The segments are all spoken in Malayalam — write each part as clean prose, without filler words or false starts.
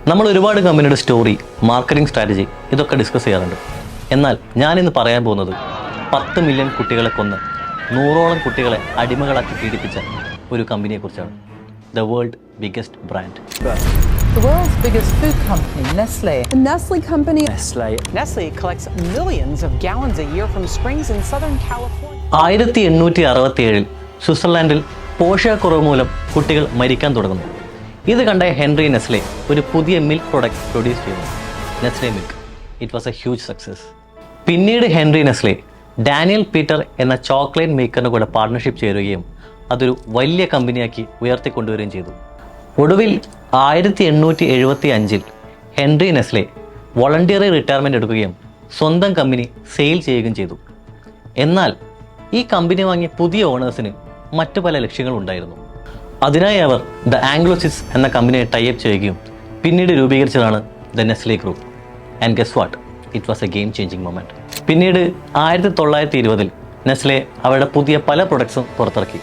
നമ്മൾ ഒരുപാട് കമ്പനിയുടെ സ്റ്റോറി, മാർക്കറ്റിംഗ് സ്ട്രാറ്റജി ഇതൊക്കെ ഡിസ്കസ് ചെയ്യാറുണ്ട്. എന്നാൽ ഞാനിന്ന് പറയാൻ പോകുന്നത് 10 മില്യൺ കുട്ടികളെ കൊന്ന് 100ഓളം കുട്ടികളെ അടിമകളാക്കി പീഡിപ്പിച്ച ഒരു കമ്പനിയെക്കുറിച്ചാണ്. The world biggest brand. The world's biggest food company, Nestle. The Nestle company. Nestle collects millions of gallons a year from springs in Southern California. 1867 സ്വിറ്റ്സർലാൻഡിൽ പോഷകക്കുറവ് മൂലം കുട്ടികൾ മരിക്കാൻ തുടങ്ങുന്നു. ഇത് കണ്ട ഹെൻറി നെസ്ലെ ഒരു പുതിയ മിൽക്ക് പ്രൊഡക്റ്റ് പ്രൊഡ്യൂസ് ചെയ്യുന്നു, Nestle milk. It was A huge success. പിന്നീട് ഹെൻറി നെസ്ലെ ഡാനിയൽ പീറ്റർ എന്ന ചോക്ലേറ്റ് മേക്കറിന് കൂടെ പാർട്ട്ണർഷിപ്പ് ചേരുകയും അതൊരു വലിയ കമ്പനിയാക്കി ഉയർത്തിക്കൊണ്ടുവരികയും ചെയ്തു. ഒടുവിൽ 1875 ഹെൻറി നെസ്ലെ വോളണ്ടിയറി റിട്ടയർമെൻറ്റ് എടുക്കുകയും സ്വന്തം കമ്പനി സെയിൽ ചെയ്യുകയും ചെയ്തു. എന്നാൽ ഈ കമ്പനി വാങ്ങിയ പുതിയ ഓണേഴ്സിന് മറ്റു പല ലക്ഷ്യങ്ങളുണ്ടായിരുന്നു. അതിനായി അവർ ദ ആംഗ്ലോസിസ് എന്ന കമ്പനിയെ ടൈപ്പ് ചെയ്യുകയും പിന്നീട് രൂപീകരിച്ചതാണ് the Nestle group. And guess what, it was a game changing moment. പിന്നീട് 1920 നെസ്ലെ അവരുടെ പുതിയ പല പ്രൊഡക്ട്സും പുറത്തിറക്കി.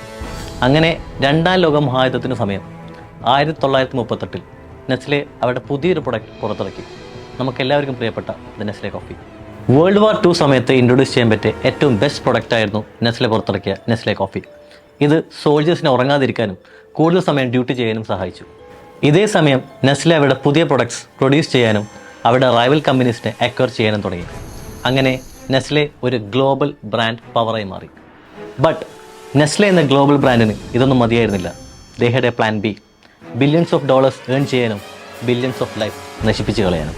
അങ്ങനെ രണ്ടാം ലോക മഹായുദ്ധത്തിന് സമയം 1938 നെസ്ലെ അവരുടെ പുതിയൊരു പ്രൊഡക്റ്റ് പുറത്തിറക്കി, നമുക്കെല്ലാവർക്കും പ്രിയപ്പെട്ട the Nestle coffee. World war 2 സമയത്ത് ഇൻട്രൊഡ്യൂസ് ചെയ്യാൻ പറ്റിയ ഏറ്റവും ബെസ്റ്റ് പ്രൊഡക്റ്റ് ആയിരുന്നു നെസ്ലെ പുറത്തിറക്കിയ നെസ്ലെ കോഫി. ഇത് സോൾജേഴ്സിനെ ഉറങ്ങാതിരിക്കാനും കൂടുതൽ സമയം ഡ്യൂട്ടി ചെയ്യാനും സഹായിച്ചു. ഇതേ സമയം നെസ്ലെ അവരുടെ പുതിയ പ്രൊഡക്ട്സ് പ്രൊഡ്യൂസ് ചെയ്യാനും അവരുടെ റൈവൽ കമ്പനീസിനെ അക്വയർ ചെയ്യാനും തുടങ്ങി. അങ്ങനെ നെസ്ലെ ഒരു ഗ്ലോബൽ ബ്രാൻഡ് പവറായി മാറി. ബട്ട് നെസ്ലെ എന്ന ഗ്ലോബൽ ബ്രാൻഡിന് ഇതൊന്നും മതിയായിരുന്നില്ല. They had a plan B. Billions of dollars earn ചെയ്യാനും ബില്യൺസ് ഓഫ് ലൈഫ് നശിപ്പിച്ച് കളയാനും.